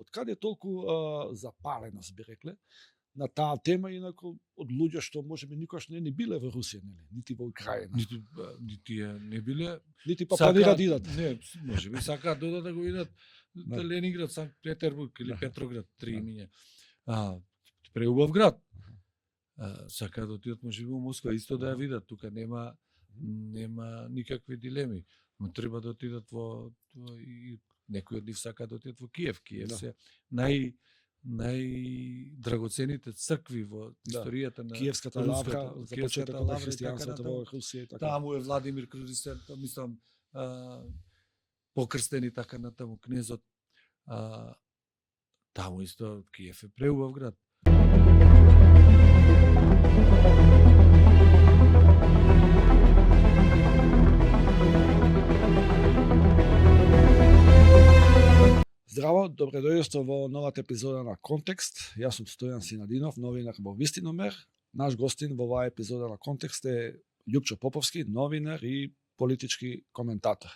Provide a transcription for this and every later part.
од каде толку запаленост, би рекле, на таа тема, инаку од луѓе што можеби никош не биле во Русија, нели, нити во Украина. Нити не биле. Нити па планираат да идат. Не, можеби сакаат да го видат Да. Ленинград, Санкт Петербург или Петроград, три имиња. Преубав град. Сакаат да отидат можеби во Москва исто да ја видат, тука нема никакви дилеми. Но треба да отидат и некои од нив сакаат да отидат во Киев. Киев се најдрагоцените цркви во историјата на Киевската лавра, за почетокот на христијанството во Русија и така. Таму е Владимир Крстен, мислам, покрстен и така натаму кнезот. Таму исто Киев е преубав град. Здраво, добре дојдовте во новата епизода на Контекст. Јас сум Стојан Синадинов, новинар во Вистиномер. Наш гостин во оваа епизода на Контекст е Љупчо Поповски, новинар и политички коментатор.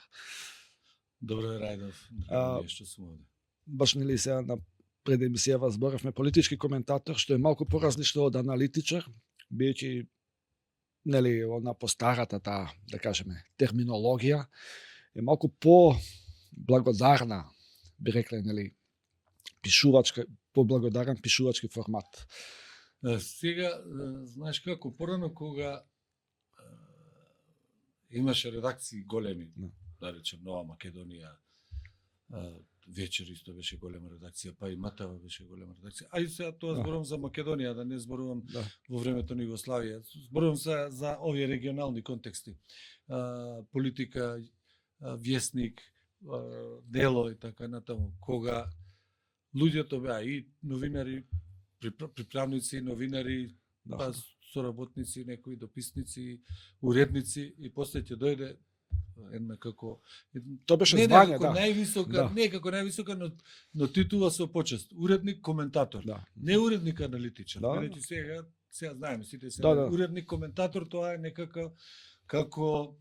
Добро Рајдов, драго што сум овде. Баш нели сега на пред емисијава зборавме политички коментатор, што е малку поразлично од аналитичар, биејќи нели на постарата таа, да кажеме, терминологија е малку по благодарна, би рекле, нели, пишувачка, поблагодарен пишувачки формат. Сега, знаеш како, порано кога имаше редакции големи, да речем Нова Македонија, Вечер исто беше голема редакција, па и Матава беше голема редакција. А и сега тоа зборувам за Македонија, да не зборувам во времето на Југославија. Зборувам за овие регионални контексти. Политика, Вјесник, Дело и така натаму, кога луѓето беа и новинари, приправници, новинари, па соработници, некои дописници, уредници, и после ќе дојде една како тоа беше звање, највисока, не како највисока, но титула со почест. Уредник, коментатор. Не уредник аналитичар. Бидејќи сега знаеме сите се. Уредник, коментатор, тоа е некако како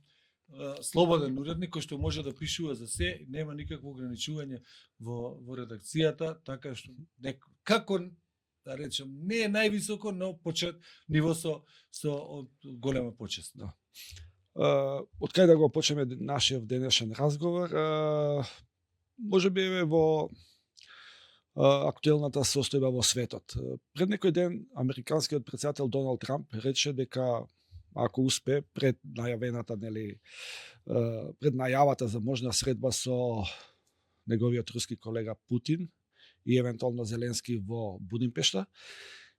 слободен уредник кој што може да пишува за се, нема никакво ограничување во редакцијата, така што како да речем не е највисоко, но ниво со голема почест. Од кај да го почнеме нашиот денешен разговор, може би е во актуелната состојба во светот. Пред некој ден американскиот претседател Доналд Трамп рече дека ако успе пред најавената, нели, пред најавата за можна средба со неговиот руски колега Путин и евентуално Зеленски во Будимпешта,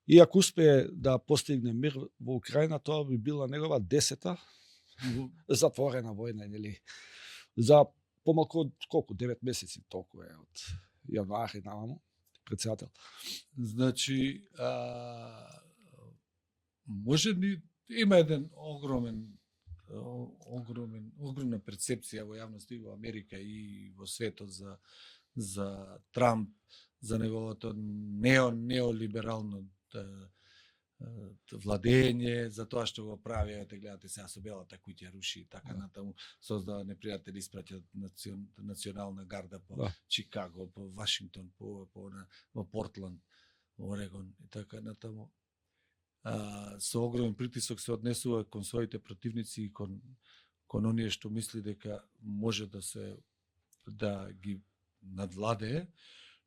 и ако успее да постигне мир во Украина, тоа би била негова 10-та затворена војна, нели, за помалку од колку 9 месеци, толку е од јануари наваму, претседател. Значи, може ли има еден огромна перцепција во јавноста и во Америка и во светот за Трамп, за неговото неолиберално владење, за тоа што го прави, гледате сега со белата куќа руши и така натаму, создава непријатели, испраќа национална гарда по Чикаго, по Вашингтон, во Портланд, во Орегон и така натаму. Со огромен притисок се однесува кон своите противници и кон оние што мисли дека може да ги надвладее,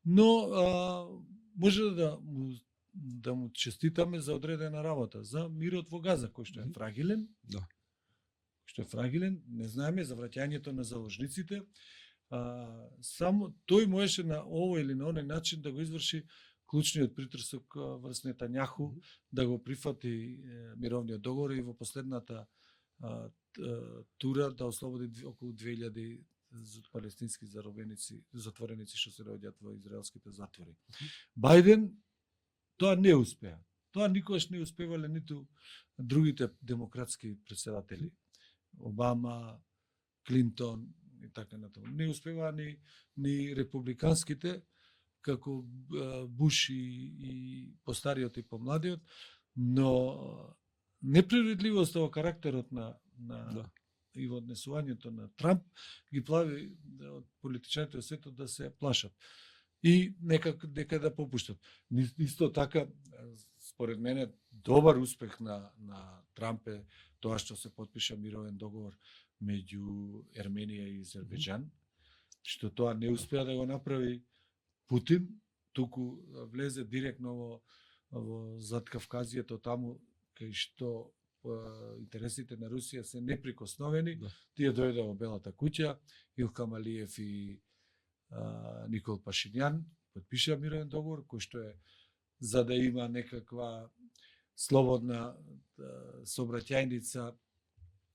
но може да му честитаме за одредена работа, за мирот во Газа, кој што е фрагилен. Што е фрагилен, не знаеме за враќањето на заложниците. Само тој можеше на овој или на оној начин да го изврши клучниот притисок врз Нетањаху, да го прифати мировниот договор и во последната тура да ослободи околу 2000 палестински затвореници што се наоѓаат во израелските затвори. Бајден тоа не успеа. Тоа никогаш не успевале ниту другите демократски претседатели. Обама, Клинтон и така натаму. Не успеваа ни републиканските, како Буш и постариот и помладиот, но неприредливоста во карактерот и во однесувањето на Трамп ги плави од политичарите во светот да се плашат. и нека да попуштат. Исто така, според мене, добар успех на Трамп е тоа што се потпиша мировен договор меѓу Ерменија и Азербејџан, што тоа не успеа да го направи Путин, туку влезе директно во Заткавказието, таму кај што интересите на Русија се неприкосновени. Тие дојде во Белата куќа, Илхам Алиев и Никол Пашињан потпиша мировен договор кој што е за да има некаква слободна сообраќајница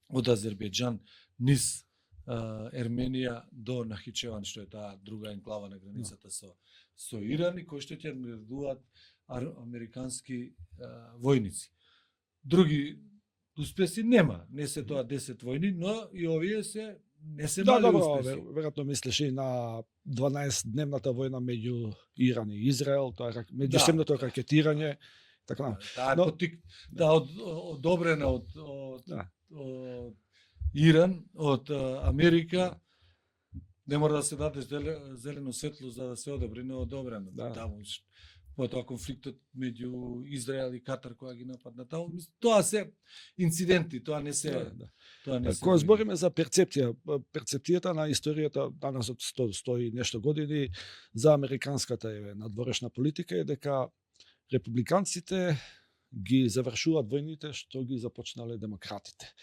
од Азербејџан низ Ерменија до Нахичеван, што е таа друга енклава на границата со Иран, и кој што ќе наредуваат американски војници. Други успеси нема, не се тоа 10 војни, но и овие се не се мали успеси. Веројатно мислиш и на 12-дневната војна меѓу Иран и Израел, тоа меѓусебното ракетирање, така. Таа одобрена од Иран, од Америка, не мора да се даде зелено светло за да се одобри, но одобрено. Таму потоа конфликтот меѓу Израел и Катар кога ги нападна таму, тоа се инциденти, тоа не се тоа не се. Кога збориме за перцепцијата на историјата данас од 100 и нешто години за американската надворешна политика е дека републиканците ги завршуваат војните што ги започнале демократите.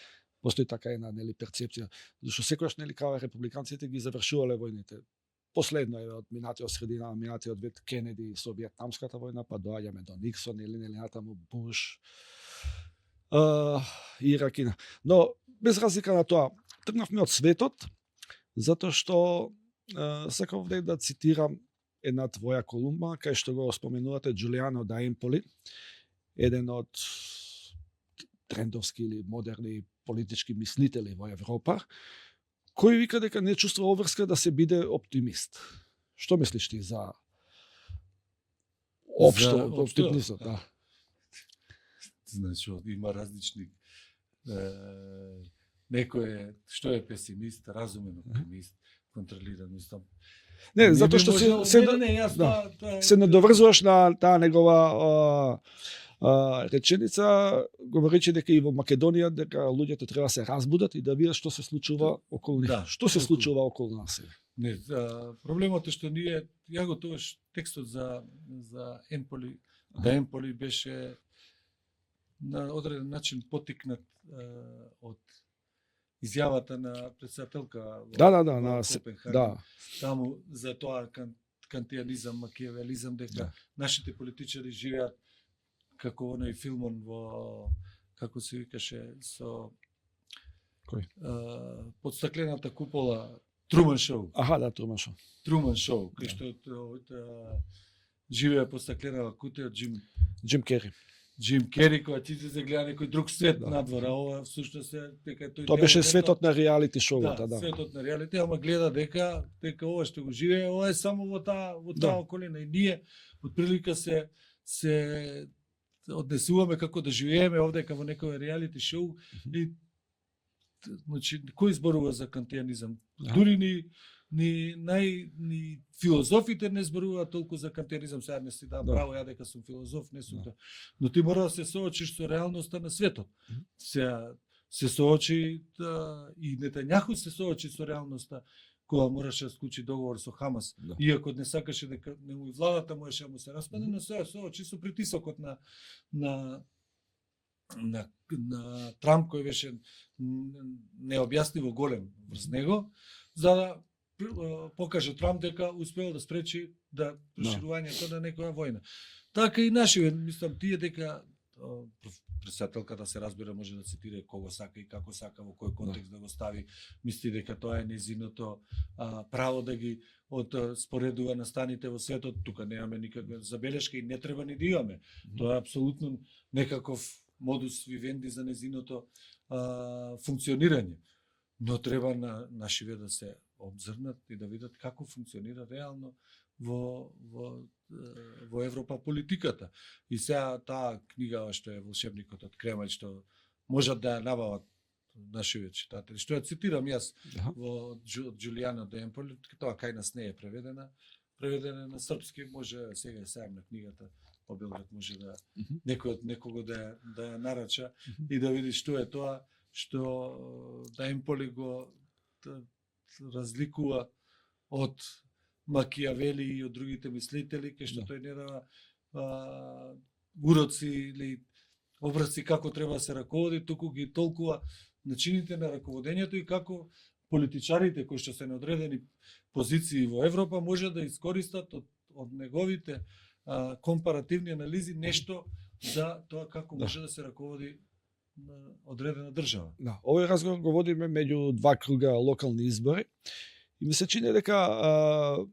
Постои така една перцепција, зашто секогаш као републиканците ги завршувале војните. Последно е од минатиот средина на минатиот век Кенеди со Виетнамската војна, па доаѓаме до Никсон или натаму Буш, Ирак. Но без разлика на тоа, тргнавме од светот затоа што сакав да цитирам една твоја колумна кај што го споменувате Джулиано да Емполи, еден од трендовски или модерни политички мислители во Европа, кој вика дека не чувствува обврска да се биде оптимист. Што мислиш ти за општо оптимизмот? Да. Значи, има различни некој е што е песимист, разумен оптимист, контролиран мислам. Не, затоа што се надоврзуваш на таа негова реченица, говоречи дека и во Македонија дека луѓето треба да се разбудат и да видат што се случува околу нив. Што се случува околу нас? Не, проблемот е што ние, ја готуваш текстот за Емполи, да Емполи беше на одреден начин потикнат од изјавата на претседателка на Копенхаген. Таму за тоа кантијанизам, макиавелизам, дека нашите политичари живеат како оној филмон во, како се викаше, со кој? Под стаклената купола, Труман шоу. Труман шоу. Труман шоу, кај што живее под стаклената кутија Джим Кери. Джим Кери, кога ти се гледа некој друг свет надвор, а ова всушност е дека тој тоа беше светот на реалити шоута, светот на реалити, ама гледа дека ова што го живее, ова е само во таа околина и ние отприлика се однесуваме како да живееме овдека во некој реалити шоу и значи кој зборува за кантијанизам? Дури ни филозофите не зборуваат толку за кантијанизам, сега не си дам право ја дека сум филозоф, не сум тоа. Но ти мора да се соочиш со реалноста на светот. Се соочи и Нетањаху се соочи со реалноста кога мораше да склучи договор со Хамас, иако не сакаше дека и владата можеше да му се распадне, но се соочи со притисокот на Трамп, кој беше необјасниво голем врз него, за да покаже Трамп дека успеал да спречи проширувањето на некоја војна. Така и наши, мислам, тие дека претседателка да се разбира може да цитира кого сака и како сака, во кој контекст да го стави, мисли дека тоа е незиното право да ги споредува настаните во светот. Тука немаме никаква забелешка и не треба ни да имаме. Тоа е апсолутно некаков модус вивенди за незиното функционирање. Но треба нашиве да се обзрнат и да видат како функционира реално во Европа политиката. И сега таа книга што е Волшебникот од Кремљ, што можат да ја набават нашиве читатели, што ја цитирам јас во Джулиано да Емполи, тоа кај нас не е преведена преведен на српски, може сега е сајм на книгата по Белград, може да некој од некого да ја нарача и да види што е тоа што да Емполи го разликува од Макијавели и од другите мислители, кај што тој не дава уроци или образци како треба да се раководи, туку ги толкува начините на раководењето и како политичарите кои што се на одредени позиции во Европа може да искористат од неговите компаративни анализи нешто за тоа како може да се раководи одредена држава. Да, овој разговор го водиме меѓу два круга локални избори и ми се чини дека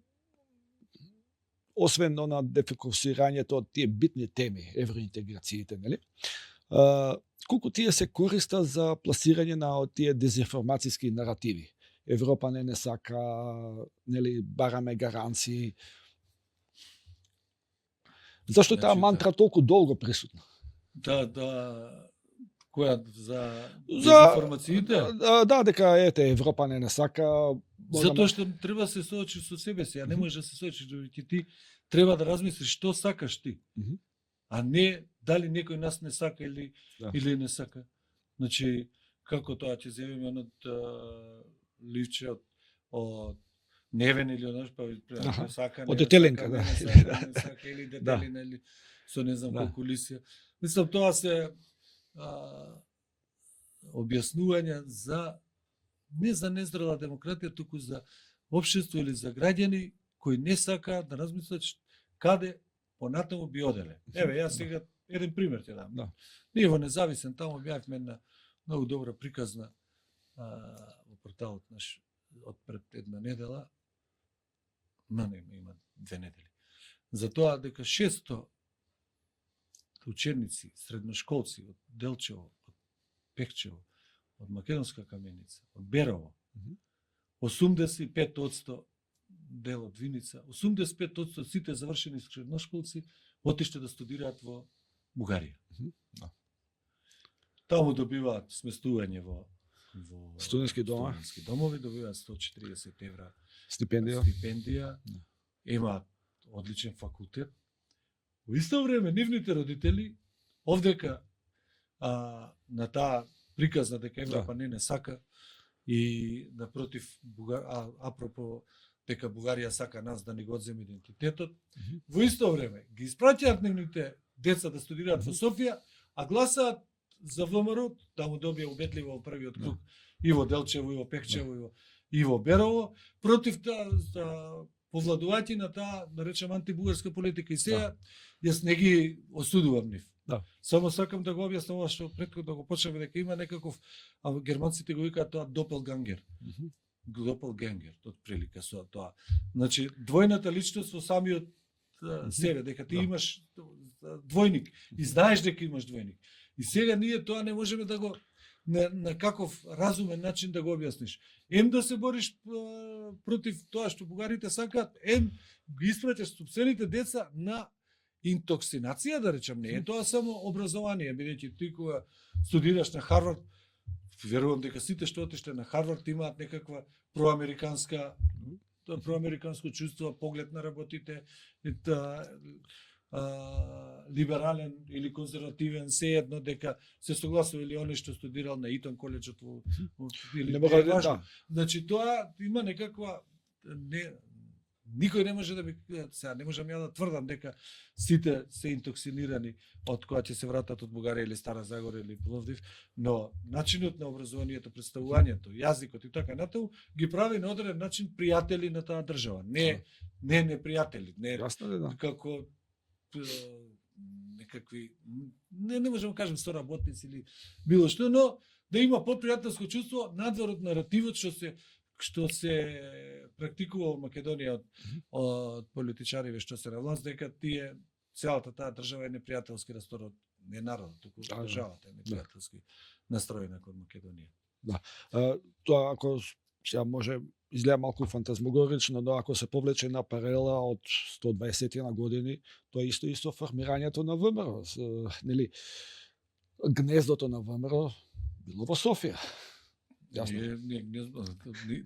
освен на дефокусирањето од тие битни теми, евроинтеграциите, нели? Колку тие се користат за пласирање на тие дезинформацијски наративи? Европа не сака, нели, бараме гаранции. Зашто таа мантра толку долго присутна? Која за дезинформациите? Да, дека ете Европа не сака. Затоа што треба да се соочиш со себе си, а не можеш да се соочиш, бидејќи ти треба да размислиш што сакаш ти. А не дали некој нас не сака или не сака. Значи, како тоа ќе земеме ливче од Невен или од па не сака, од Детелинка, не сака или Детелина или со не знам колку лисија. Мислам, тоа се објаснувања за не за нездрава демократија, туку за општество или за граѓани кои не сакаат да размислат каде понатаму би оделе. Еве, јас сега еден пример ќе дам. Ние во Независен таму бевме една многу добра приказна во порталот наш од пред една недела, има 2 недели, за тоа дека 600 ученици, средношколци од Делчево, од Пехчево, од Македонска Каменица, од Берово, 85% дел од Виница, 85% сите завршени средношколци отиште да студираат во Бугарија. Таму добиваат сместување во студентски домови, добиваат 140 евра стипендија. Имаат одличен факултет. Во исто време нивните родители овдека на таа приказна дека Европа не сака и напротив апропо дека Бугарија сака нас да ни го одземе идентитетот, во исто време ги испраќаат нивните деца да студираат во Софија, а гласаат за ВМРО, таму добија убедливо во првиот круг и во Делчево, и во Пехчево, и во Берово, против повладувајќи на таа, да речем, антибугарска политика. И сега јас не ги осудувам нив. Само сакам да го објаснам ова што претходно го почнеме, дека има некаков, германците го викаат тоа допелгангер. Допелгангер, од прилика со тоа. Значи, двојната личност во самиот себе, дека ти имаш двојник и знаеш дека имаш двојник. И сега ние тоа не можеме да го на каков разумен начин да го објасниш. Да се бориш против тоа што бугарите сакаат, ги испраќаш сопствените деца на интоксинација, да речем, не е тоа само образование, бидејќи ти кога студираш на Харвард, верувам дека сите што отишле на Харвард имаат некаква проамериканско чувство, поглед на работите, либерален или конзервативен, се едно дека се согласува или оној што студирал на Итон коледжот или значи тоа има некаква никој не може да би сега не можам ја да тврдам дека сите се интоксинирани од кога ќе се вратат од Бугарија или Стара Загора или Пловдив, но начинот на образованието, представувањето, јазикот и така натаму ги прави на одреден начин пријатели на таа држава. Не непријатели, не како некакви не можам да кажам соработници или било што, но да има попријателско чувство надвор од наративот што се практикува во Македонија од политичариве што се на власт, дека тие целата таа држава е непријателски настроена, не народот, туку државата е непријателски настроена кон Македонија. Тоа ако сега може изгледа малку фантазмогорично, но ако се повлече на паралела од 120 на години, тоа исто формирањето на ВМРО, нели гнездото на ВМРО било во Софија. Јасно.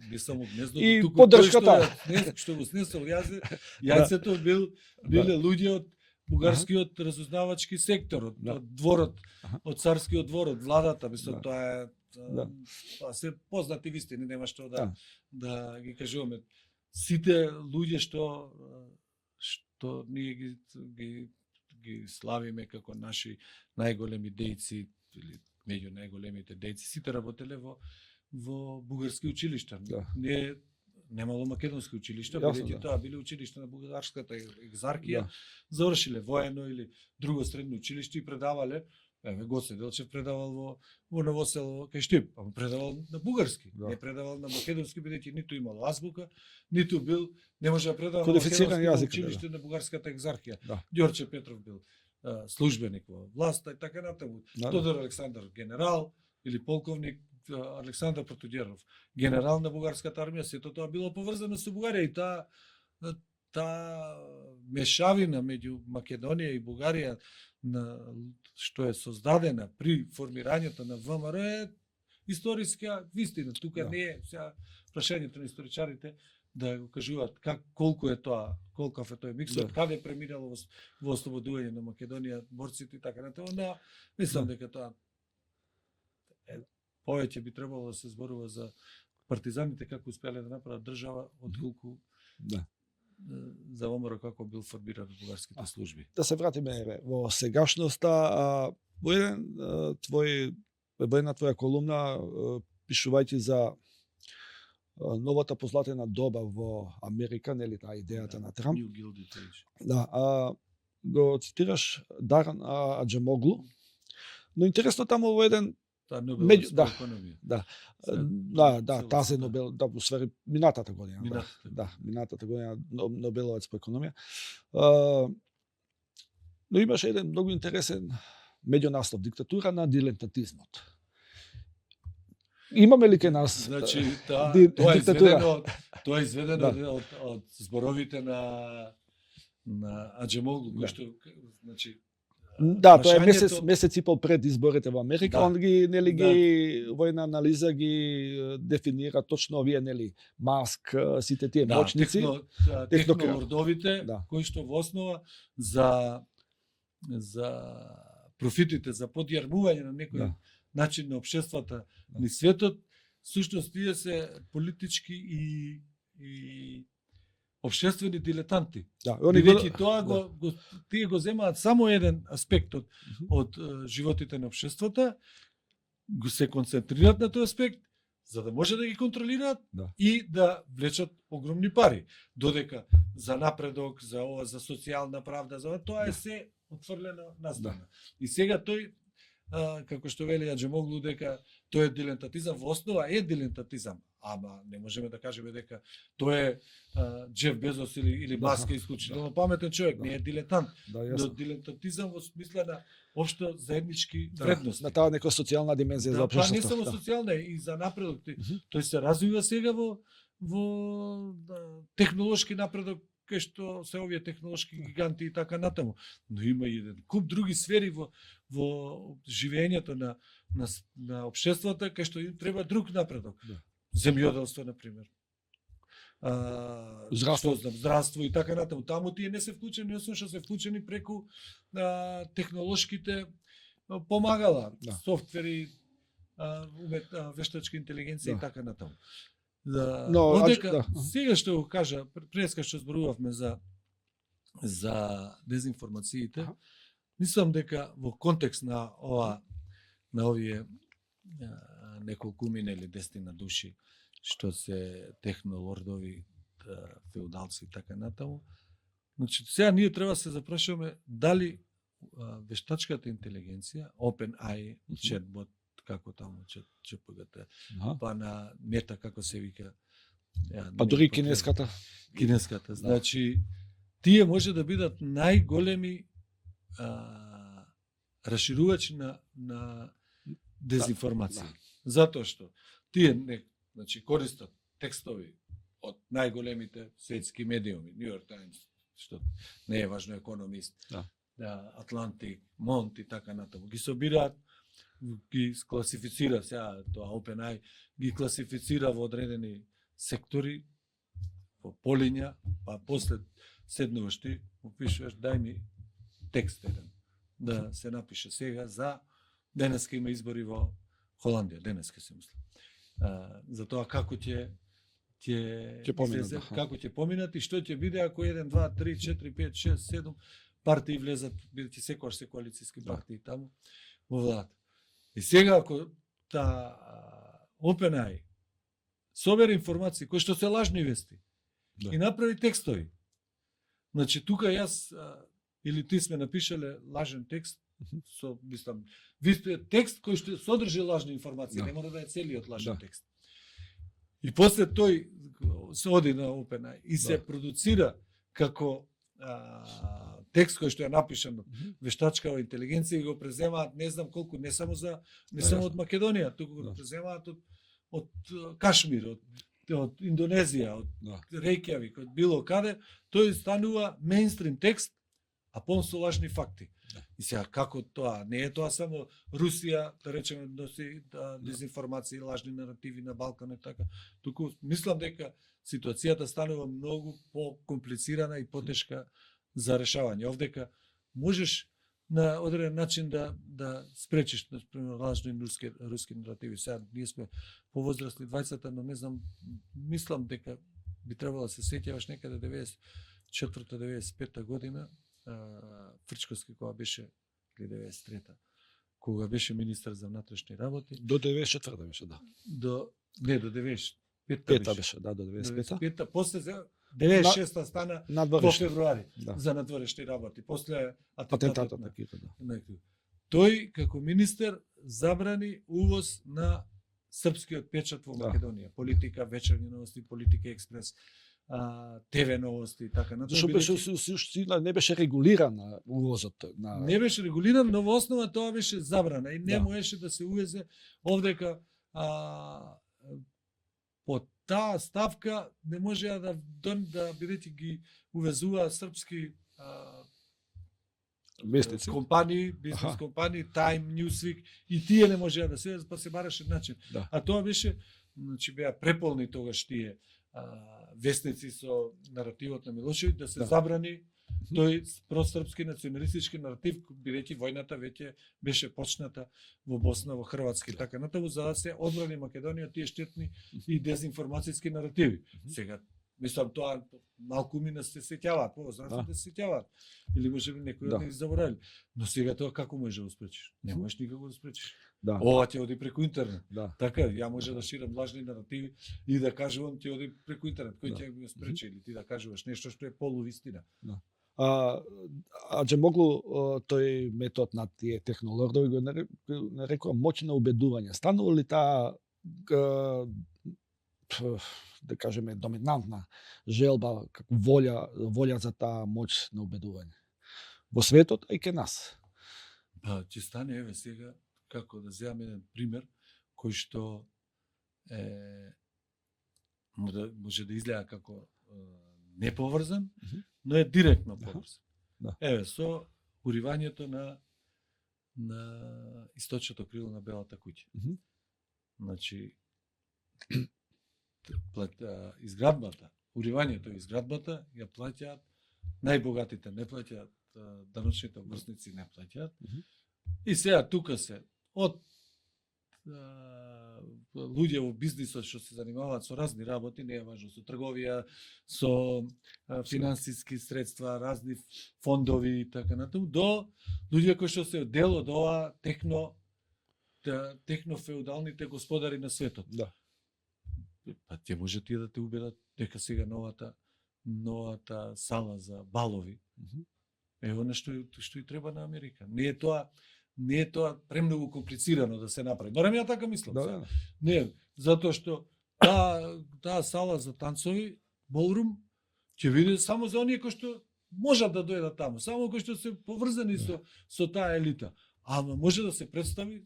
Не само гнездото, И туку поддршката. што го снесол јајцето биле луѓе од бугарскиот разузнавачки сектор, од дворот, од царскиот двор, од владата, мислам тоа е тоа се познати вистини, нема што да ги кажуваме. Сите луѓе што ние ги славиме како наши најголеми дејци или меѓу најголемите дејци, сите работеле во бугарски училишта. Немало македонски училишта, бидејќи тоа биле училишта на бугарската екзархија, завршиле воено или друго средно училиште и предавале. Гоце Делчев предавал во Новосело кај Штип, предавал на бугарски, не предавал на македонски, бидејќи ниту имал азбука, ниту бил, не може да предава на македонски училиште на бугарската екзархија. Ѓорче Петров бил службеник во власта и така натаму. Тодор Александар генерал или полковник, Александар Протудеров генерал на бугарската армија, сето тоа било поврзано со Бугарија и таа мешавина меѓу Македонија и Бугарија што е создадена при формирањето на ВМРО е историска вистина. Тука не е сега прашањето на историчарите да го кажуваат колку е тоа, колкав е тој миксот, каде преминало во ослободување на Македонија борците и така натаму. Мислам дека тоа повеќе би требало да се зборува за партизаните како успеле да направат држава, отколку за ВМРО како бил формиран бугарските служби. Да се вратиме во сегашноста. Во една твоја колумна, пишувајќи за новата позлатена доба во Америка, нели таа идејата на Трамп. Го цитираш Даран Аџемоглу, но интересно таму во еден тази Нобел, во сфери минатата година. Минатата година Нобеловец по економија. Но имаше еден многу интересен меѓунаслов, диктатура на дилетантизмот. Имаме ли кај нас тоа е изведено од зборовите на Аџемоглу, кој што значи тоа е месец и пол пред изборите во Америка, он ги во една анализа ги дефинира точно овие Маск, сите тие моćници, технолордовите кои што во основа за профитите, за подјармување на некој начин на општествата ни светот, сушност тие се политички и општествени дилетанти. Бидејќи тоа тие го земаат само еден аспект од животите на општествата, го се концентрираат на тој аспект, за да може да ги контролираат и да влечат огромни пари. Додека за напредок, за социјална правда, за тоа е се отфрлено настрана. И сега тој, како што вели Аџемоглу, дека тој е дилетантизам, во основа е дилетантизам, ама не можеме да кажеме дека тој е Джеф Безос или Маск исклучително паметен човек, не е дилетант, но дилетантизам во смисла на општо заеднички вредности. На таа некоја социјална димензија за општеството. Не само социјална, и за напредок. Тој се развива сега во технолошки напредок, кај што се овие технолошки гиганти и така натаму. Но има и еден куп други сфери во живењето на општеството, кај што им треба друг напредок. Земјоделство, например. Здравство и така натаму. Таму тие не се вклучени, освен што се вклучени преку технолошките помагала, софтвери, вештачка интелигенција и така натаму. Сега што го кажа, преска што зборувавме за дезинформациите, мислам дека во контекст на овие неколку или 10 души што се технолордови, феудалци и така натаму, значи сега ние треба да се запрашуваме дали вештачката интелигенција, OpenAI, chatbot, како таму ЧПГТ, па на Мета, како се вика. Па дури кинеската. Значи, тие може да бидат најголеми расширувачи на дезинформација. Затоа што тие користат текстови од најголемите светски медиуми, New York Times, што не е важно Економист, Атлантик, Монт и така натаму. Ги собираат, ги класифицира сега тоа OpenAI, ги класифицира во одредени сектори, во полиња, па после седнуваш ти, му пишеш, дај ми текст еден, да се напише сега за денеска има избори во Холандија, денеска се мисли. За тоа како ќе поминат, излезе, како ќе поминат и што ќе биде ако 1, 2, 3, 4, 5, 6, 7 партии влезат, бидејќи секогаш се коалициски партии таму во владата. И сега ако OpenAI собере информации кои што се лажни вести и направи текстови, значи тука јас или ти сме напишале лажен текст, со мислам, текст кој што содржи лажни информации, не мора да е целиот лажен текст. И после тој се оди на OpenAI и се продуцира како текст кој што е напишан од вештачкава интелигенција и го преземаат не знам колку, не само од Македонија, туку го преземаат од Кашмир, од Индонезија, од Рејкјавик, од било каде, тој станува мејнстрим текст, а полн со лажни факти. И сега како тоа, не е тоа само Русија, да речеме, носи дезинформации, лажни наративи на Балкан и така. Туку мислам дека ситуацијата станува многу по-комплицирана и потешка за решавање. Овдека можеш на одреден начин да спречиш, например, лажни руски наративи. Сега ние сме повозрасли двајцата, но не знам, мислам дека би требало да се сеќаваш некаде 94-95 година, Фрчковски кога беше, или 93-та, кога беше министар за внатрешни работи. До 94-та беше, да. До 95-та беше, да, до 95-та. После 96-та стана во февруари за надворешни работи. После атентатот на Кипар, да. Тој како министер забрани увоз на српскиот печат во Македонија. Политика, вечерни новости, Политика експрес, ТВ новости и така натаму. Зашто беше суштина не беше регулиран увозот на Не беше регулиран, но во основа тоа беше забрана и не можеше да се увезе овдека по таа ставка не можеа да бидејќи ги увезуваа српски вестници, компании, бизнес компании, Time, Newsweek и тие не можеа да се, па се бараше начин. А тоа беше, значи беа преполни тогаш тие вестници со наративот на Милошевиќ да се забрани тој просрпски националистички наратив, бидејќи војната веќе беше почната во Босна, во Хрватска и така натаму, за да се одбрани Македонија тие штетни и дезинформацијски наративи. Сега мислам тоа малку мина се сеќаваат, повозрастните се сеќаваат. Или можеби некои од нив заборавили. Но сега тоа како можеш да го спречиш? Не можеш никако да спречиш. Ова ќе оди преку интернет. Така, ја може да ширам лажни наративи и да кажувам ќе оди преку интернет. Кој ќе го спречи или ти да кажуваш нешто што е полувистина. Аџе моглу тој метод на тие технологии го нарекува моќ на убедување. Станува ли таа да кажеме доминантна желба, како волја за таа моќ на убедување во светот, а и ке нас? Ќе стане еве сега како да земам еден пример кој што може да изгледа како неповрзан, но е директно поврзан. Еве со уривањето на источното крило на Белата куќа. Значи изградбата, уривањето и изградбата ја плаќаат најбогатите, не плаќаат даночните обврсници, не плаќаат. И сега тука се од луѓе во бизнисот што се занимаваат со разни работи, не е важно со трговија, со финансиски средства, разни фондови и така натаму, до луѓе кои што се дел од ова технофеудалните господари на светот. Па те може тие да те убедат дека сега новата сала за балови ево нешто што и треба на Америка. Не е тоа премногу комплицирано да се направи. Барем ја така мислам. Не, затоа што таа сала за танцови, болрум, ќе биде само за оние кои што можат да дојдат таму, само кои што се поврзани со таа елита. Ама може да се представи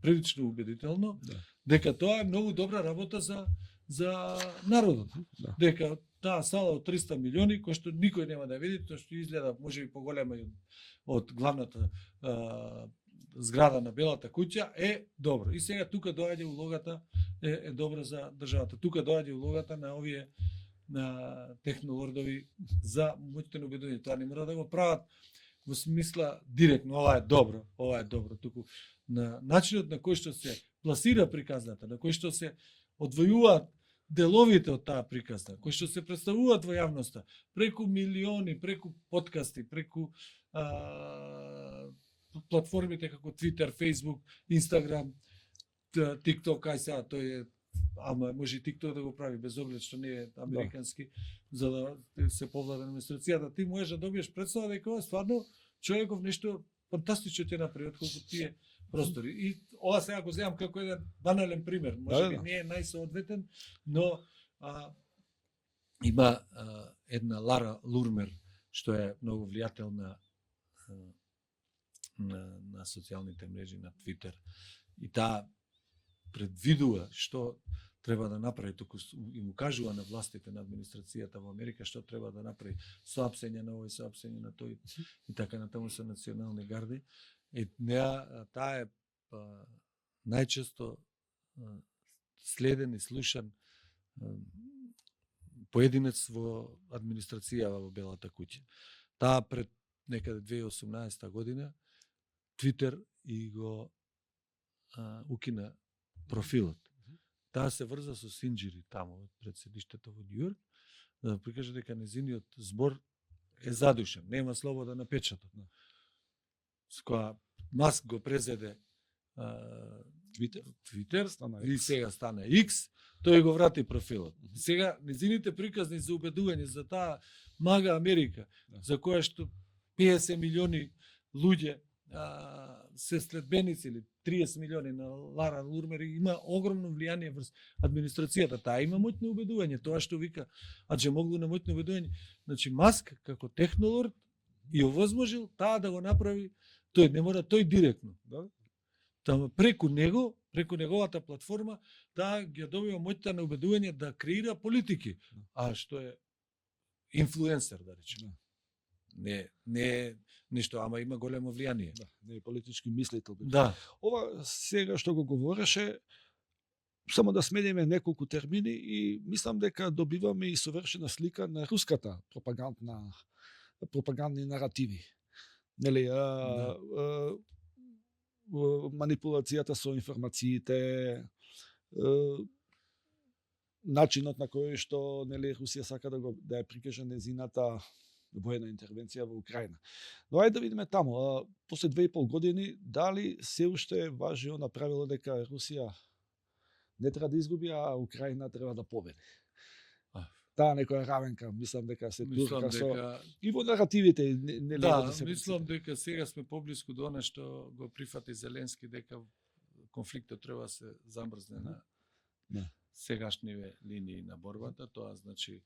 прилично убедително дека тоа е многу добра работа за народот. Дека таа сала од 300 милиони, кој што никој нема да види, тоа што изгледа можеби поголема од главната зграда на Белата куќа, е добро. И сега тука доаѓа улогата, е добра за државата. Тука доаѓа улогата на овие на технолордови за моќно убедување. Тоа не мора да го прават во смисла директно, ова е добро, туку на начинот на кој што се пласира приказната, на кој што се одвојуваат деловите од таа приказна, кои што се представуваат во јавноста, преку милиони, преку подкасти, преку платформите како Twitter, Facebook, Instagram, TikTok, ај сега, тој е, ама може и TikTok да го прави без оглед што не е американски, за да се повлада администрацијата. Ти можеш да добиеш представа дека ова стварно човеков нешто фантастично ќе направи отколку тие простори. И ова сега го земам како еден банален пример. Може би не е најсоодветен, но има една Лара Лурмер, што е многу влијателна на социјалните мрежи, на Твитер. И таа предвидува што треба да направи, туку и му кажува на властите, на администрацијата во Америка што треба да направи, соапсење на овој, соапсење на тој и така натаму со национални гарди. И таа е најчесто следен и слушан поединец во администрацијава во Белата куќа. Таа пред некаде 2018 година Твитер и го укина профилот. Таа се врза со синџири таму пред седиштето во Њујорк, да прикаже дека незиниот збор е задушен, нема слобода на печатот. С која Маск го презеде Твитер и сега стана X, тој го врати профилот. Сега незините приказни за убедување за таа мага Америка, за која што 50 милиони луѓе се следбеници или 30 милиони на Лара Лурмер има огромно влијание врз администрацијата. Таа има моќно убедување, тоа што вика Аџемоглу на моќно убедување. Значи Маск како технолорд и овозможил таа да го направи, тој не мора тој директно, да? Тама преку него, преку неговата платформа, таа ги добива моќта на убедување да креира политики, а што е инфлуенсер, да речеме. Не е нешто, ама има големо влијание. Да, не е политички мислител. Да. Ова сега што го говореше, само да смениме неколку термини и мислам дека добиваме и совршена слика на руската пропагандни наративи. Нели, манипулацијата со информациите, начинот на кој што нели Русија сака да ја прикаже незината воена интервенција во Украина. Но ајде да видиме таму, после 2,5 години, дали се уште важи она правило дека Русија не треба да изгуби, а Украина треба да победи. Таа некоја равенка, мислам дека се турка со и во наративите не да се мислам дека сега сме поблиску до она што го прифати Зеленски, дека конфликтот треба да се замрзне на сегашниве линии на борбата. Тоа значи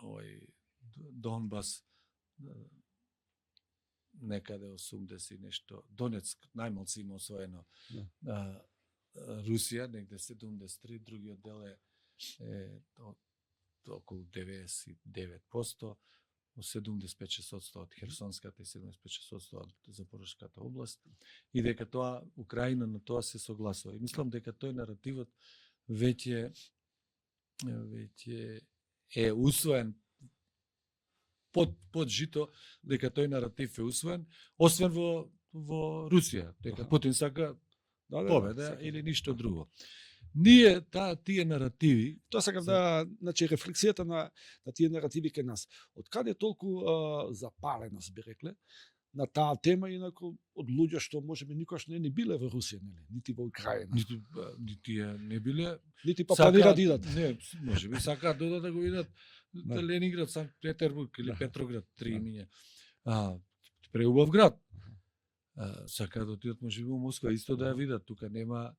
овој Донбас некаде 80 нешто, Донецк најмалку има освоено, Русија негде 73, другиот дел е околу 99%, 75% од Херсонската и 75% од Запорожската област, и дека тоа Украина на тоа се согласува. И мислам дека тој наративот веќе е усвоен под жито, дека тој наратив е усвоен, освен во Русија, дека Путин сака победа или ништо друго. Ние тие наративи, тоа сакам да, значи рефлексијата на тие наративи кај нас. Од каде толку запаленост би рекле на таа тема, инаку од луѓе што можеби никош не биле во Русија, нели, нити во Украина. Нити не биле, нити па планираат да идат. Не, можеби сакаат да го видат Ленинград, Санкт Петербург или Петроград, три имиња. Преубав град. Сакаат да отидат можеби во Москва исто да ја видат, тука нема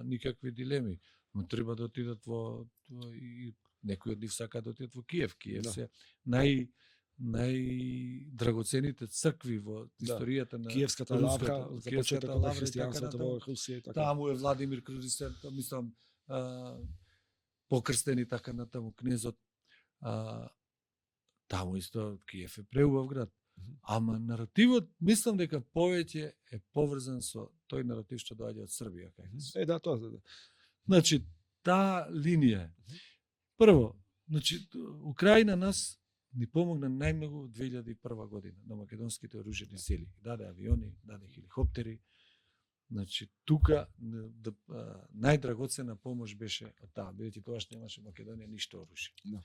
никакви дилеми. Но треба да отидат во и некои од нив сакаат да отидат во Киев. Киев се најдрагоцените цркви во историјата на Киевската лавра, започетокот на христијанството во Русија. Таму е Владимир Крстител, мислам, покрстени така натаму кнезот, таму исто Киев е преубав град. Ама наративот, мислам дека повеќе е поврзан со тој наратив што доаѓа од Србија кај нас. Да, тоа да. Значи, таа линија. Прво, значи, Украина нас ни помогна најмногу во 2001 година на македонските оружени сили. Даде авиони, даде хеликоптери. Значи, тука најдрагоцена помош беше од таа, бидејќи тогаш немаше Македонија ништо оружје. Да.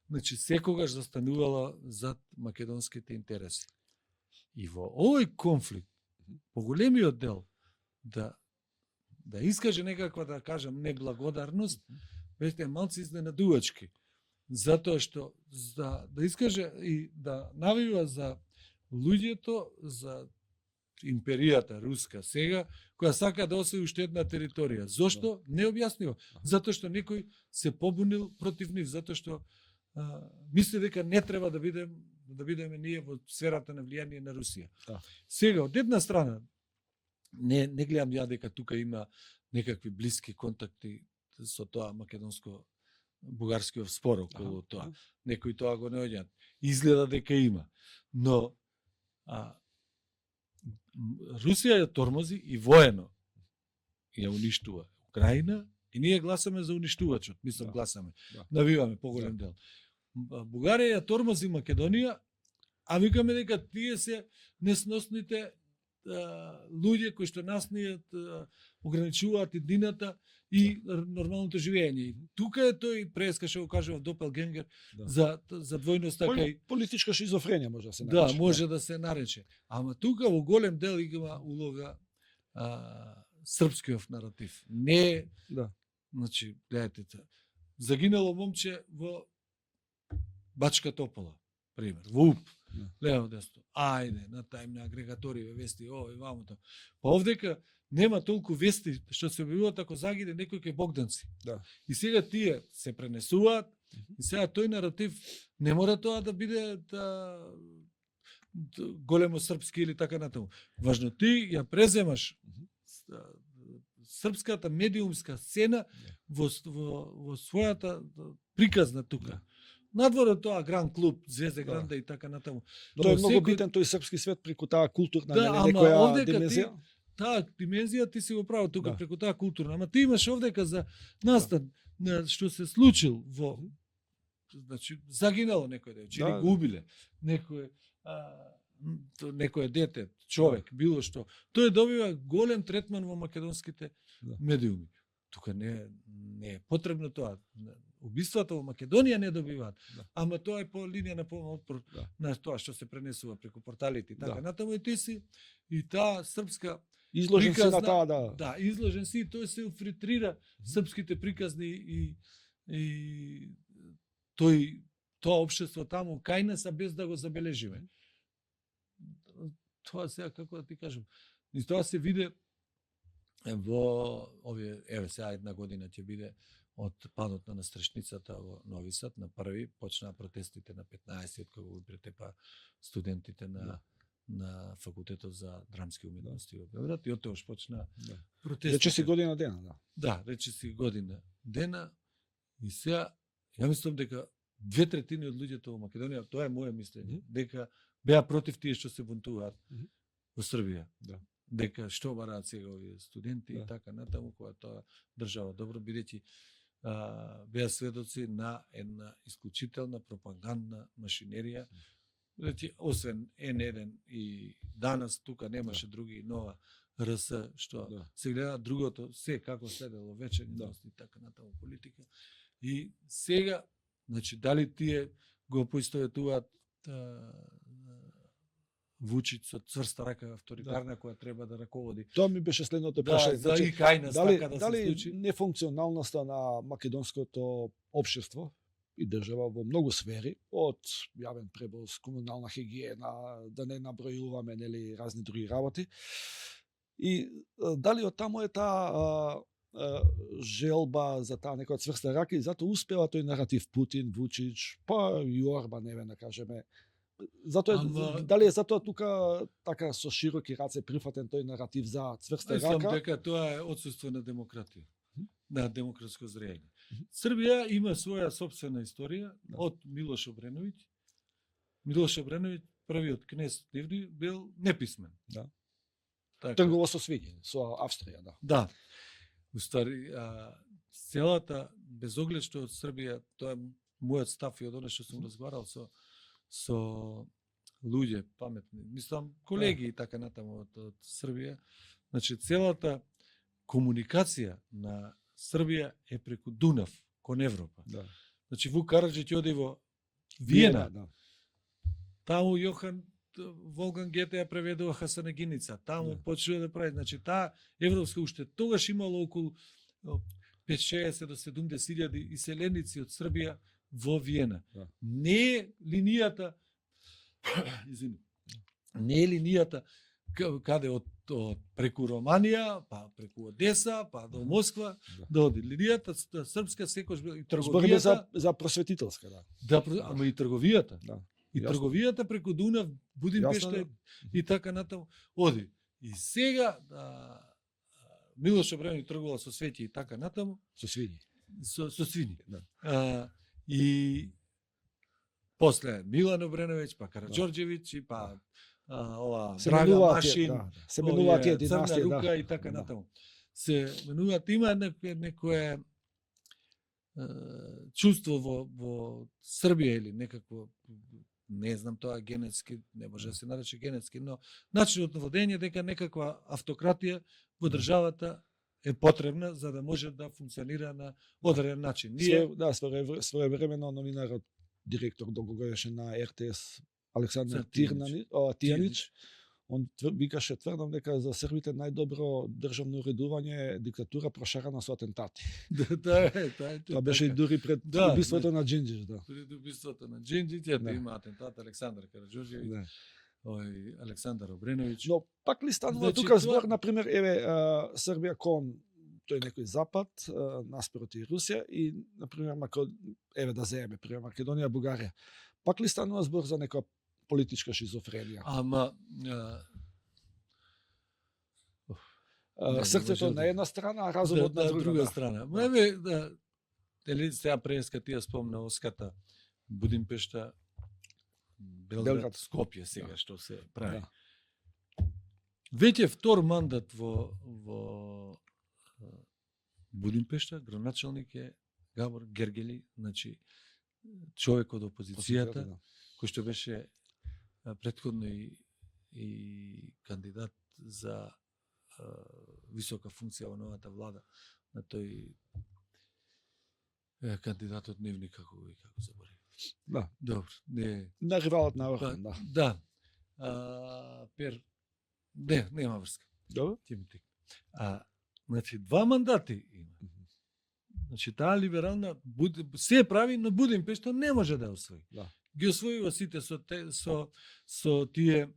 Значи, секогаш застанувала зад македонските интереси. И во овој конфликт, поголемиот дел, да искаже некаква, да кажам, неблагодарност, беше малци изненадувачки. Затоа што да искаже и да навива за луѓето, за империјата руска сега, која сака да освои уште една територија. Зошто? Не објаснива. Затоа што некој се побунил против нив, затоа што мисли дека не треба да бидеме ние во сферата на влијание на Русија. Да. Сега, од една страна, не гледам ја дека тука има некакви блиски контакти со тоа македонско-бугарскиот спор околу тоа. Некои тоа го не оѓаат. Изгледа дека има. Но Русија ја тормози и воено ја уништува Украина и ние гласаме за уништувачот. Мислам, гласаме. Навиваме поголем дел. Бугарија ја тормози Македонија, а викаме дека тие се несносните луѓе кои што нас не ограничуваат едината и нормалното живење. Тука е тој преска што го кажува Допелгенгер за двојност така и политичка шизофренија може да се нарече. Да, може да се нарече. Ама тука во голем дел има улога српскиот наратив. Не, значи, гледате, загинало момче во Бачка Топола, пример, во УП, лево десно. Ајде, на тајмни агрегаториве вести, и вамото. Па овдека нема толку вести што се објавуваат ако загине некој кај Богданци. Да. И сега тие се пренесуваат, и сега тој наратив не мора тоа да биде големо српски или така натаму. Важно ти ја преземаш српската медиумска сцена во својата приказна тука. Надвор од тоа Гран Клуб, Звезде Гранда и така натаму. Тоа е многу битен тој српски свет преку таа културна некоја димензија. Таа димензија ти си го прави тука преку таа културна, ама ти имаш овдека за настан што се случил во, значи загинало некој девчина, го убиле, некој дете, човек, било што. Тој добива голем третман во македонските медиуми. Тука не е потребно тоа. Убиствата во Македонија не добиваат, ама тоа е по линија на полна отпор на тоа што се пренесува преку порталите и така. Натаму и ти си и таа српска изложен си на таа, да, изложен си, тој се инфилтрира српските приказни и тоа општество таму кај нас без да го забележиме. Тоа сега како да ти кажам, и тоа се виде во овие, сега една година ќе биде од падот на настрешницата во Нови Сад, на први почнаа протестите на 15 кога го претепа студентите на факултетот за драмски уметности во Белград и оттогаш почна протестите. Рече си година дена, Да, рече си година дена и сега ја мислам дека 2/3 од луѓето во Македонија, тоа е моје мислење, дека беа против тие што се бунтуваат во Србија. Дека што бараат сега овие студенти и така натаму, која тоа држава добро, бидејќи беа сведоци на една исклучителна пропагандна машинерија. Освен N1 и данас тука немаше други нова РС што се гледа другото, се како следело вечерност и така натаму политика. И сега, значи, дали тие го поистоветуваат Вучич со цврста рака авторитарна која треба да раководи. Тоа ми беше следното прашање. Значи, и кај нас така да се случи. Дали нефункционалноста на македонското општество и држава во многу сфери, од јавен превоз, комунална хигиена, да не набројуваме нели разни други работи. И дали од таму е таа желба за таа некоја цврста рака и затоа успева тој наратив Путин, Вучич, па и Орбан, да кажеме. Затоа дали е затоа тука така со широки раце прифатен тој наратив за цврста рака? Мислам дека тоа е отсуство на демократија, на демократско зрење. Србија има своја собствена историја од Милош Обреновиќ. Милош Обреновиќ, првиот кнез Дивни, бил неписмен. Да. Така. Тргувал со свињи, со Австрија, да. Да. Уствари, целата, без оглед што од Србија, тоа е мојот став и од оно што сум разговарал со луѓе паметни, мислам колеги и така натаму од Србија, значи целата комуникација на Србија е преку Дунав кон Европа. Да. Значи Вук Караџиќ оди во Виена, да. таму Јохан Волган Гете ја преведува Хасанегиница, таму почнува да прави, значи таа европска уште тогаш имало околу 5-60 до 70.000 иселеници од Србија во Виена. Да. Не е линијата не е линијата каде од преку Романија, па преку Одеса, па до Москва, да оди. Линијата српска секој и трговијата за просветителска, да. Да, ама и трговијата. Да. И трговијата преку Дунав, Будимпешта и така натаму оди. И сега Милош Обреновиќ тргувал со свеќи и така натаму, со свињи. Со свини. Да. И после Милан Обреновиќ, па Караџорџевиќ, и па ова Драга Машин, се менуваат тие династија, Црна рука и така натаму. Се менуваат, има некое чувство во Србија или некакво, не знам тоа генетски, не може да се нарече генетски, но начинот на водење дека некаква автократија во државата е потребна за да може да функционира на одреден начин. Своевремено новинарот, директор долгогодишен на РТС Александар Тијанич, он викаше тврдам дека за србите најдобро државно уредување е диктатура прошарана со атентати. Тоа беше и дури пред убиството на Џинџич, да. Пред убиството на Џинџич, има атентат Александар Караџорџевиќ, Александар Обреновиќ. Но пак ли станува тука збор, например, еве Србија кон тој некој запад, наспроти Русија и например еве да земеме пример Македонија, Бугарија. Пак ли станува збор за некоја политичка шизофренија? Ама срцето на една страна, а разумот на друга страна. Еве дали сега преска тие спомна Оската, Будимпешта, Белград, Скопје сега што се прави. Веќе втор мандат во Будимпешта, градоначалник е Габор Гергели, значи човек од опозицијата, кој што беше претходно и кандидат за висока функција во новата влада, на тој кандидатот Нивни, како заборев. Да. Добро, не. На ривалот на Орхан, да. Да. Нема врска. Добро. Значи, 2 мандати има. Значи, таа либерална се прави, но Будимпешта не може да освои. Да. Ги освојува сите со тие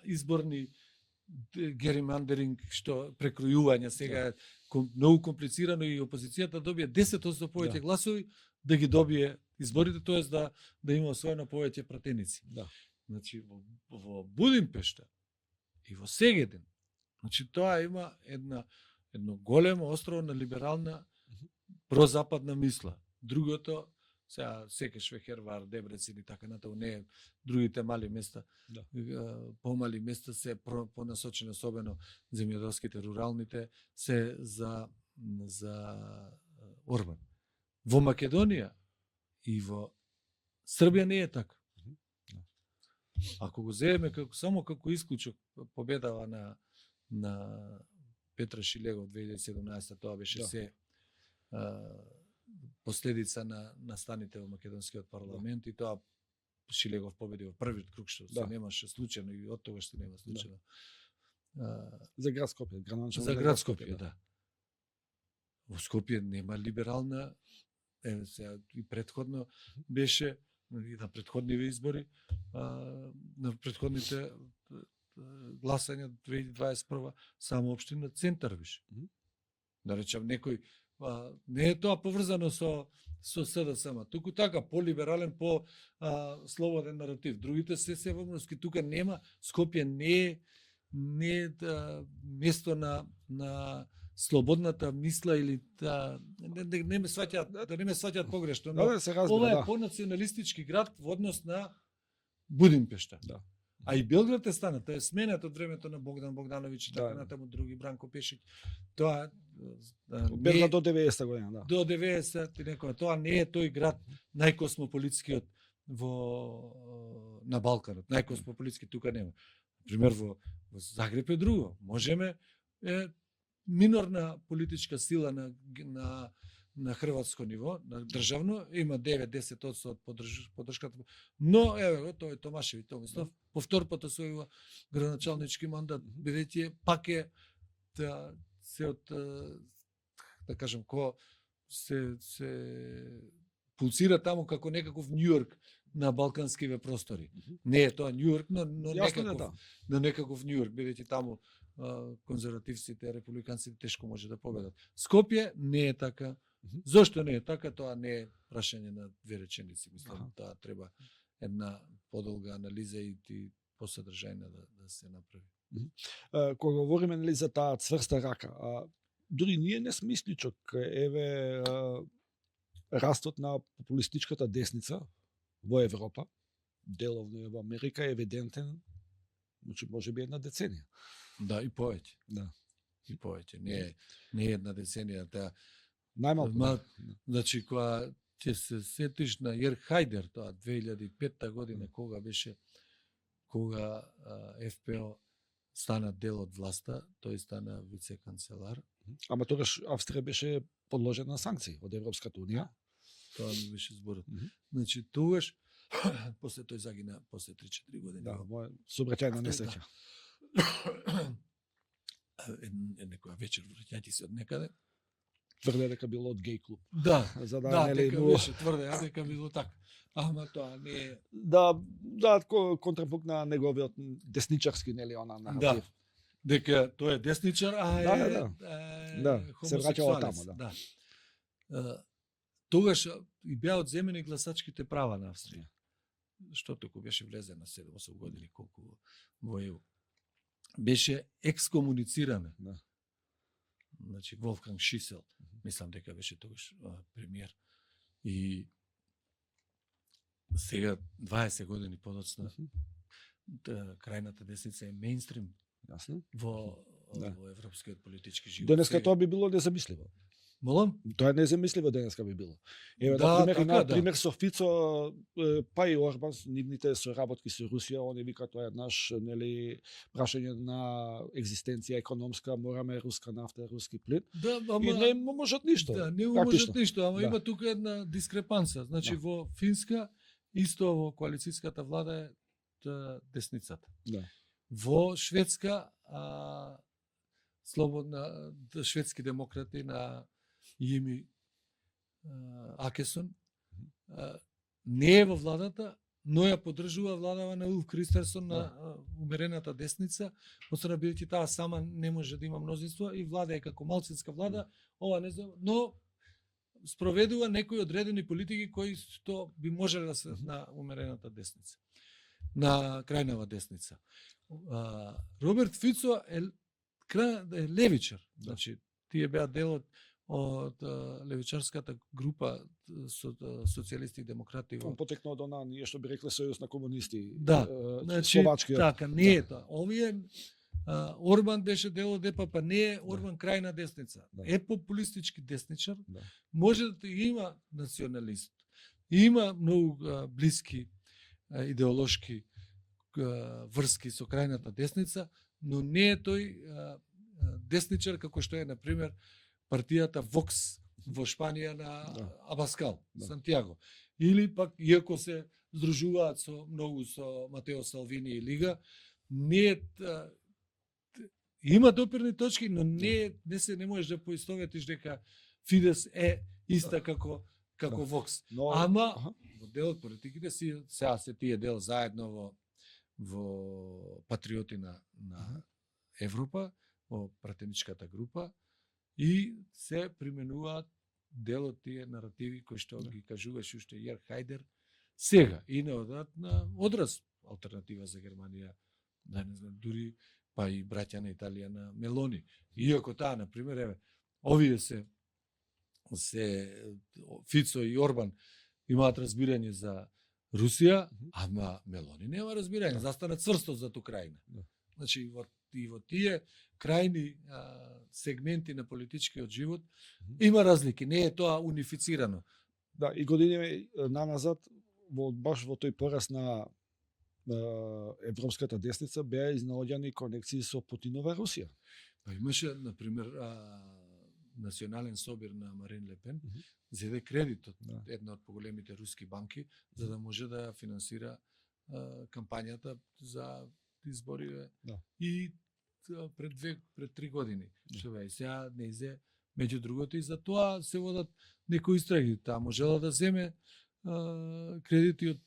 изборни геримандеринг, што прекројување сега е многу комплицирано и опозицијата добија 10% повеќе гласови да ги добие изборите, тоест да има освоено повеќе пратеници. Да. Значи, во Будимпешта и во Сегедин, значи тоа има едно големо острово на либерална прозападна мисла. Другото, сега Секеш, Вехервар, Дебрецин и така натаму, не другите мали места, помали места се понасочени, особено земјоделските, руралните, се за Орбан. Во Македонија и во Србија не е така. Ако го земеме само како исклучок победава на Петра Шилегов 2017, тоа беше се последица на настаните во македонскиот парламент и тоа Шилегов победи во првиот круг, што се немаше случајно и од тогаш се нема случајно. За град Скопје, за град Скопје, да. Во Скопје нема либерална, сега и претходно беше и на претходниве избори, на претходните гласања 2021 само општина Центар више. Да речам некој не е тоа поврзано со СДСМ, туку така по-либерален, по-слободен наратив. Другите се во Москви, тука нема, Скопје не е место на слободната мисла или не ме сваќаат погрешно, но Да, се разбира, ова е да. понационалистички град во однос на Будимпешта. Да. А и Белград е станат, тоа е сменет од времето на Богдан Богдановиќ и така Да. натаму други, Бранко Пешик. Тоа Белград до 90 година, да. до 90 и некоја. Тоа не е тој град најкосмополитскиот на Балканот. Најкосмополитски тука нема. Пример во Загреб е друго. Можеме минорна политичка сила на хрватско ниво, на државно, има 9-10% од поддршката. Но еве тоа е Томашеви Томислав, повтор пат освојува градоначалнички мандат, бидејќи пак е се од да кажам се пулсира таму како некаков Њујорк на балканскиве простори. Не е тоа Њујорк, но некаков Њујорк, бидејќи таму конзервативците, републиканците тешко може да победат. Скопје не е така. Зошто не е така? Тоа не е прашање на две реченици. Мислам, тоа треба една подолга анализа и посадржајна да се направи. Кога говориме за таа цврста рака, дури ние не сме исклучок. Еве растот на популистичката десница во Европа, деловно и во Америка е евидентен, значи можеби една деценија. Да, и повеќе. Да. И повеќе. Не е една деценија, таа најмалку. Значи, кога ќе се сетиш на Јер Хајдер, тоа 2005 година, кога ФПО стана дел од власта, тој стана вице-канцелар. Ама тогаш Австрија беше подложена на санкции од Европската унија. Тоа ми беше зборот. Значи, тогаш, после тој загина, после 3-4 години. Да, моја сообраќајна несреќа. Некоја вечер враќајќи се од некаде. Тврде дека било од геј клуб. Да, за дека беше тврде, дека било така. Ама тоа не е... Да, контрапункт на неговиот десничарски, нели, она наратив. Да, дека тој е десничар, а е се враќало таму, да. Тогаш и беа одземени гласачките права на Австрија. Што току беше влезен на 7-8 години, колку во ЕУ. Беше екскомуницирана. Да. Значи, Волфганг Шисел, мислам дека беше тогаш премиер. И сега, 20 години подоцна, крајната десница е мејнстрим во европскиот политички живот. Денеска тоа би било незамисливо. Молам? Тоа е незамисливо денеска би било. Еве, например, со Фицо, па и Орбан, нивните соработки со Русија, они викаат тоа е наш, нели, прашање на екзистенција економска, мораме руска нафта, руски плин. Да, ама и не можат ништо. Да, не можат ништо, ама има тука една дискрепанца. Значи во Финска исто во коалицијската влада е десницата. Да. Во Шведска слободна шведски демократи на Јими Акесон не е во владата, но ја поддржува владава на Улф Кристерсон на умерената десница, освен бидејќи таа сама не може да има мнозинство и влада е како малцинска влада, ова не знам, но спроведува некои одредени политики кои што би можеле да се на умерената десница, на крајнава десница. Роберт Фицо е левичар, значи тие беа дел од левичарската група со социјалисти и демократи. Он потекнал од она, ние што би рекле сојуз на комунисти. Да, значи така, не е тоа. Овие Орбан беше дел од ЕПП, не е Орбан крајна десница. Е популистички десничар, може да има националист. Има многу блиски идеолошки врски со крајната десница, но не е тој десничар како што е, на пример, партијата Вокс во Шпанија на Абаскал, Сантиаго. Или пак, иако се здружуваат многу со Матео Салвини и Лига, има допирни точки, но не можеш да поистоветиш дека Фидес е иста како Вокс. Ама, во дел од политиките сега се тие дел заедно во патриоти на Европа, во пратеничката група, и се применуваат дел од тие наративи кои што ги кажуваше уште Јер Хајдер сега и на одраз алтернатива за Германија, да не знам, дури па и браќа на Италија на Мелони. Иако таа, на пример, еве, овие се Фицо и Орбан имаат разбирање за Русија, ама Мелони нема разбирање, застана цврсто за Украина. Значи, и во тие крајни сегменти на политичкиот живот има разлики, не е тоа унифицирано. Да, и години наназад, баш во тој пораст на европската десница беа изнаоѓани конекции со Путинова Русија. Па имаше, на пример, национален собир на Марин Ле Пен, зеде кредит од една од поголемите руски банки, за да може да финансира кампањата за избориве и пред 3 години. Што бе, сега не изе, меѓу другото и за тоа се водат некои истраги. Таа можела да земе кредити од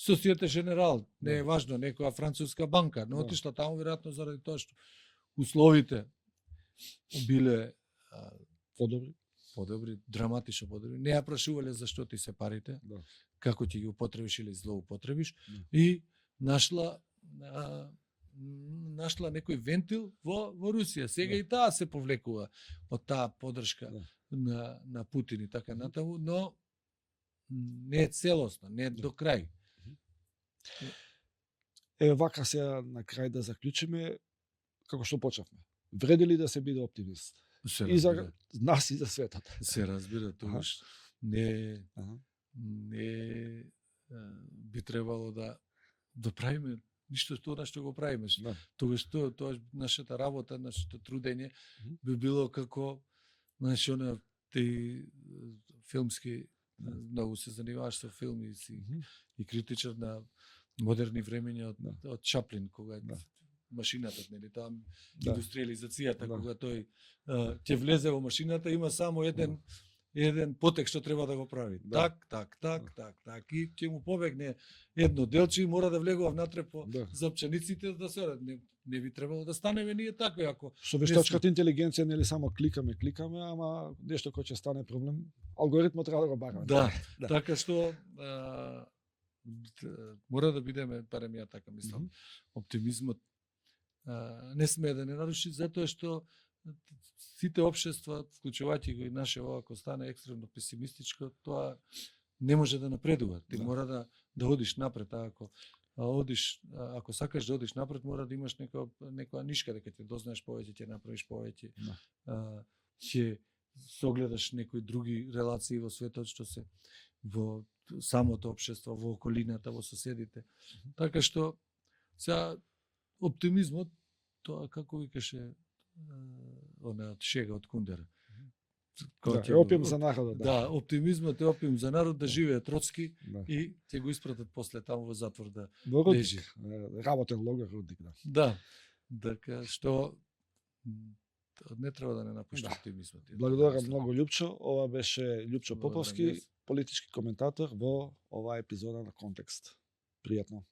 Societe Generale, не е важно, некоја француска банка, но отишла таму веројатно заради тоа што условите биле подобри, драматично подобри. Не ја прашувале зашто ти се парите, како ќе ги употребиш или злоупотребиш, и нашла некој вентил во Русија. Сега и таа се повлекува од таа поддршка на Путин и така натаму, но не е целосно, не е до крај. Вака сега на крај да заклучиме, како што почнавме. Вреди ли да се биде оптимист? И за нас и за светот. Се разбира, тогаш не би требало да правиме ништо тоа што го правиме. Тогаш тоа нашата работа, нашето трудење би било како, знаеш, она ти филмски, многу се занимаваш со филми и критичар на модерни времења од Чаплин, кога машината, нели, таа индустриализацијата, кога тој ќе влезе во машината, има само еден потек што треба да го прави. Так, и ќе му побегне едно делче и мора да влегува внатре по запчениците да се не би требало да станеме ние такви, ако со вештачката интелигенција нели само кликаме, ама нешто кој ќе стане проблем, алгоритмот треба да го бараме. Така што мора да бидеме, барем ја така мислам, оптимизмот не смее да не наруши, затоа што сите општества, вклучувајќи го и наше, ако стане екстремно песимистичко, тоа не може да напредува. Ти мора да одиш напред, ако сакаш да одиш напред, мора да имаш некоја нишка, дека ќе дознаеш повеќе, ќе направиш повеќе, ќе согледаш некои други релации во светот, што се во самото општество, во околината, во соседите. Така што сега оптимизмот, тоа како викаше од шега од Кундера. Опиум за народот. Да, оптимизмот е опиум за народ, да живее Троцки и ќе го испратат после таму во затвор да лежи. Работен логор Рудник, да. Така што не треба да не напушти оптимизмот. Благодарам многу, Љупчо. Ова беше Љупчо Поповски, политички коментатор во оваа епизода на Контекст. Пријатно.